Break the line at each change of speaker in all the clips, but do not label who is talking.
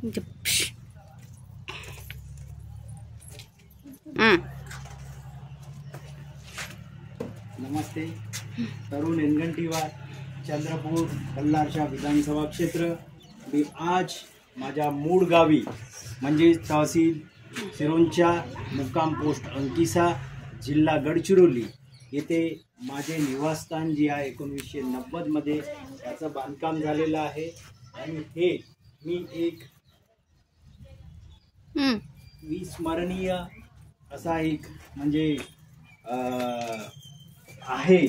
नमस्ते. तरुण एनगंटीवार, चंद्रपूर बल्लारशा विधानसभा क्षेत्र. मी आज माझ्या मूळ गावी म्हणजे तहसील सिरोंचा, मुक्काम पोस्ट अंकिसा, जिल्हा गडचिरोली येथे माझे निवासस्थान जे आहे 1990 मध्ये त्याचं बांधकाम झालेलं आहे. आणि हे मी एक विस्मरणीय असा एक म्हणजे आहे,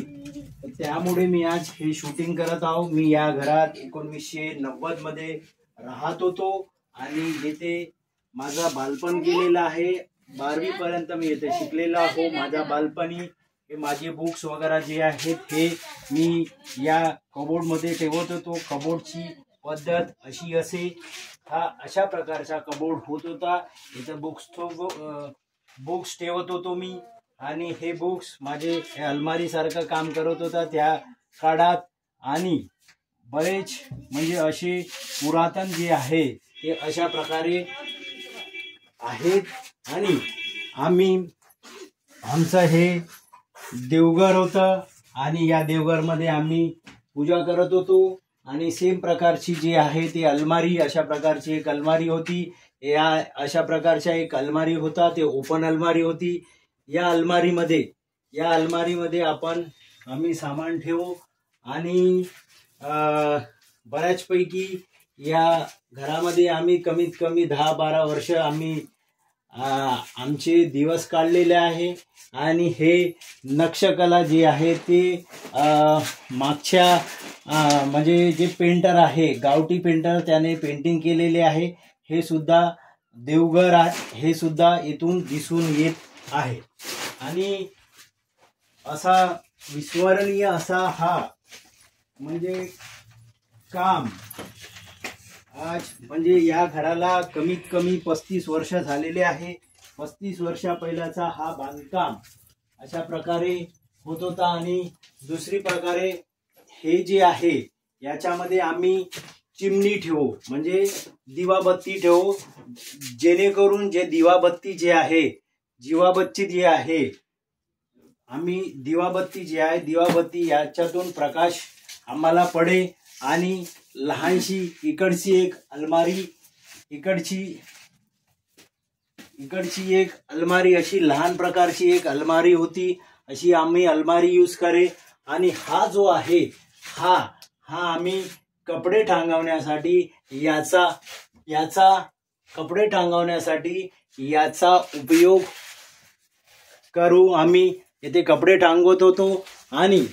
त्यामुळे मी आज हे शूटिंग करत आहो. मी या घरात 1990 मध्ये राहत होतो आणि येथे माझा बालपण गेलेलं आहे. 12वी पर्यंत मी येथे शिकलेलो आहे. माझ्या बालपणी हे माझे बुक्स वगैरे जे आहेत हे मी या कबोर्ड मध्ये ठेवत होतो. कबोर्डची पद्धत अशी असे, हा अशा प्रकारचा कबोर्ड होत होता. इथं बुक्स ठेवत होतो मी आणि हे बुक्स माझे अलमारी सारखं काम करत होता त्या काळात. आणि बरेच म्हणजे असे पुरातन जे आहे ते अशा प्रकारे आहेत. आणि आमचं हे देवघर होतं आणि या देवघरमध्ये आम्ही पूजा करत होतो. आणि सेम प्रकारची जी आहे ती अलमारी, अशा प्रकारची एक अलमारी होती. या अशा प्रकारच्या एक अलमारी होता, ते ओपन अलमारी होती. या अलमारीमध्ये आम्ही सामान ठेवू. आणि बऱ्याचपैकी या घरामध्ये आम्ही कमीत कमी 10-12 वर्ष आमचे दिवस काढलेले आहे. आणि हे नक्षकला जी आहे ते मागच्या म्हणजे जे पेंटर आहे, गावठी पेंटर, त्याने पेंटिंग केलेले आहे. हे सुद्धा देवघर आहे, हे सुद्धा इथून दिसून येत आहे. आणि असा विस्मरणीय असा हा म्हणजे काम आज म्हणजे या घराला कमीत कमी 35 वर्ष झालेले आहे. 35 वर्षा पहिल्याचा हा बांधकाम अशा प्रकारे होत होता. आणि दुसरी प्रकारे हे जे आहे याच्यामध्ये आम्ही चिमणी ठेवू, म्हणजे दिवाबत्ती ठेवू, जेणेकरून जे दिवाबत्ती जी आहे आम्ही दिवाबत्ती याच्यातून प्रकाश आम्हाला पडे. आणि लहानशी इकडची एक अलमारी, इकडची एक अलमारी, अशी लहान प्रकारची एक अलमारी होती. अशी आम्ही अलमारी यूज करे. आणि हा जो आहे हा आम्ही कपडे टांगवण्यासाठी याचा उपयोग करू. आम्ही येथे कपडे टांगवत होतो. आणि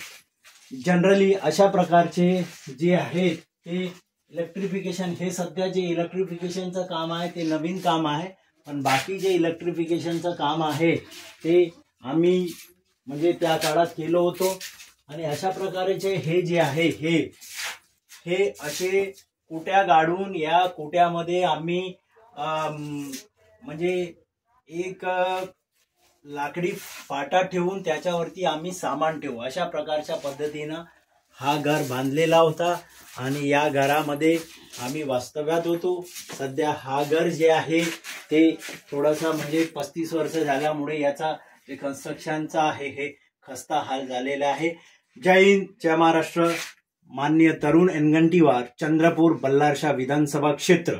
जनरली अशा प्रकारचे जे आहेत ते इलेक्ट्रिफिकेशन, हे सध्या जे इलेक्ट्रिफिकेशनचं काम आहे ते नवीन काम आहे. पण बाकी जे इलेक्ट्रिफिकेशनचं काम आहे ते आम्ही म्हणजे त्या काळात केलं होतं. आणि अशा प्रकारचे हे जे आहे हे असे कुट्या गाडून या कुट्यामध्ये आम्ही म्हणजे एक लाकडी पाटा ठेवून त्याच्यावरती आम्ही सामान ठेवू, अशा प्रकारच्या पद्धतीनं हा घर बांधलेला होता. आणि या घरामध्ये आम्ही वास्तव्यात होतो. सध्या हा घर जे आहे ते थोडासा म्हणजे 35 वर्ष झाल्यामुळे याचा जे कन्स्ट्रक्शनचा आहे हे खस्ता हाल झालेला आहे. जय हिंद, जय महाराष्ट्र. माननीय तरुण एनगंटीवार, चंद्रपूर बल्लारशा विधानसभा क्षेत्र.